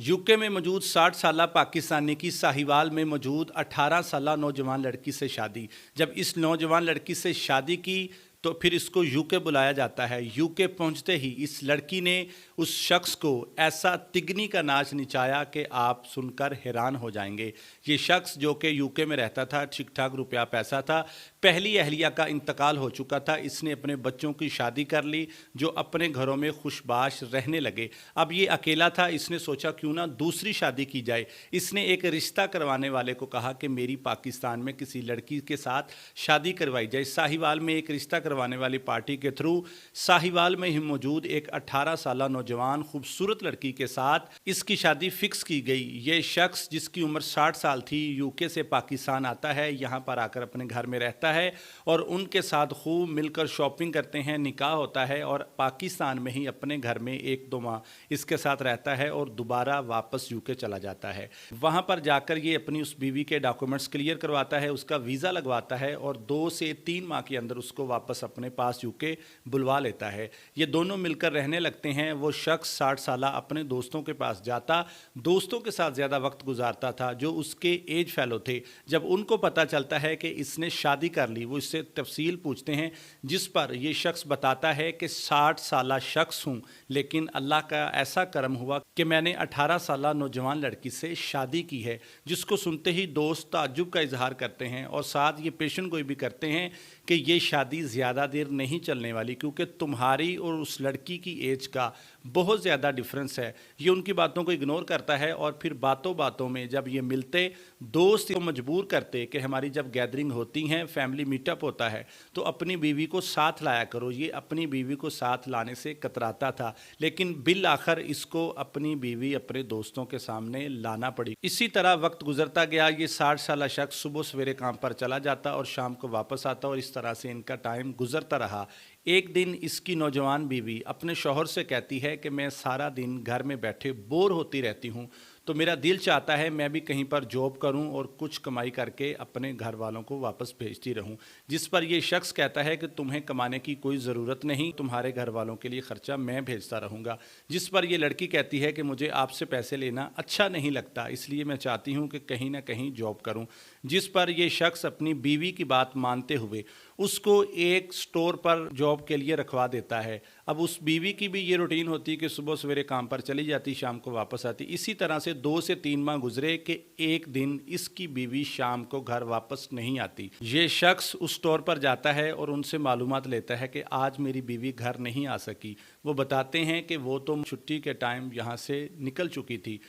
UK में मौजूद 60 साला पाकिस्तानी की साहिवाल में मौजूद 18 साला नौजवान लड़की से शादी। जब इस नौजवान लड़की से शादी की तो फिर इसको यूके बुलाया जाता है। यूके पहुंचते ही इस लड़की ने उस शख्स को ऐसा तिगनी का नाच नचाया कि आप सुनकर हैरान हो जाएंगे। ये शख्स जो कि यूके में रहता था, ठीक ठाक रुपया पैसा था, पहली अहलिया का इंतकाल हो चुका था, इसने अपने बच्चों की शादी कर ली जो अपने घरों में खुशबाश रहने लगे। अब ये अकेला था, इसने सोचा क्यों ना दूसरी शादी की जाए। इसने एक रिश्ता करवाने वाले को कहा कि मेरी पाकिस्तान में किसी लड़की के साथ शादी करवाई जाए। साहिवाल में एक रिश्ता करवाने वाली पार्टी के थ्रू साहिवाल में ही मौजूद एक 18 साला नौजवान खूबसूरत लड़की के साथ इसकी शादी फिक्स की गई। ये शख्स जिसकी उम्र 60 साल थी, यूके से पाकिस्तान आता है, यहाँ पर आकर अपने घर में रहता है और उनके साथ खूब मिलकर शॉपिंग करते हैं, निकाह होता है और पाकिस्तान में ही अपने घर में 1-2 माह इसके साथ रहता है और दोबारा वापस यूके चला जाता है। वहाँ पर जाकर ये अपनी उस बीवी के डॉक्यूमेंट्स क्लियर करवाता है, उसका वीज़ा लगवाता है और 2 से 3 माह के अंदर उसको वापस अपने पास यूके बुलवा लेता है। ये दोनों मिलकर रहने लगते हैं। वो शख्स 60 साला अपने दोस्तों के पास जाता, दोस्तों के साथ ज़्यादा वक्त गुजारता था जो उसके एज फेलो थे। जब उनको पता चलता है कि इसने शादी कर ली, वो इससे तफसील पूछते हैं, जिस पर ये शख्स बताता है कि 60 साला शख्स हूँ, लेकिन अल्लाह का ऐसा करम हुआ कि मैंने 18 साला नौजवान लड़की से शादी की है। जिसको सुनते ही दोस्त ताज्जुब का इजहार करते हैं और साथ ये पेशन गोई भी करते हैं कि ये शादी ज़्यादा देर नहीं चलने वाली, क्योंकि तुम्हारी और उस लड़की की एज का बहुत ज़्यादा डिफरेंस है। ये उनकी बातों को इग्नोर करता है और फिर बातों बातों में जब ये मिलते, दोस्त को मजबूर करते कि हमारी जब गैदरिंग होती हैं, फैमिली मीटअप होता है, तो अपनी बीवी को साथ लाया करो। ये अपनी बीवी को साथ लाने से कतराता था, लेकिन बिल आखिर इसको अपनी बीवी अपने दोस्तों के सामने लाना पड़ी। इसी तरह वक्त गुजरता गया। ये 60 साला शख्स सुबह सवेरे काम पर चला जाता और शाम को वापस आता और इस तरह से इनका टाइम गुजरता रहा। एक दिन इसकी नौजवान बीवी अपने शौहर से कहती है कि मैं सारा दिन घर में बैठे बोर होती रहती हूँ, तो मेरा दिल चाहता है मैं भी कहीं पर जॉब करूं और कुछ कमाई करके अपने घर वालों को वापस भेजती रहूं। जिस पर यह शख्स कहता है कि तुम्हें कमाने की कोई ज़रूरत नहीं, तुम्हारे घर वालों के लिए ख़र्चा मैं भेजता रहूंगा। जिस पर यह लड़की कहती है कि मुझे आपसे पैसे लेना अच्छा नहीं लगता, इसलिए मैं चाहती हूं कि कहीं ना कहीं जॉब करूं। जिस पर यह शख्स अपनी बीवी की बात मानते हुए उसको एक स्टोर पर जॉब के लिए रखवा देता है। अब उस बीवी की भी ये रूटीन होती कि सुबह सवेरे काम पर चली जाती, शाम को वापस आती। इसी तरह से 2 से 3 माह गुजरे कि एक दिन इसकी बीवी शाम को घर वापस नहीं आती। ये शख्स उस स्टोर पर जाता है और उनसे मालूमात लेता है कि आज मेरी बीवी घर नहीं आ सकी। वो बताते हैं कि वो तो छुट्टी के टाइम यहाँ से निकल चुकी थी।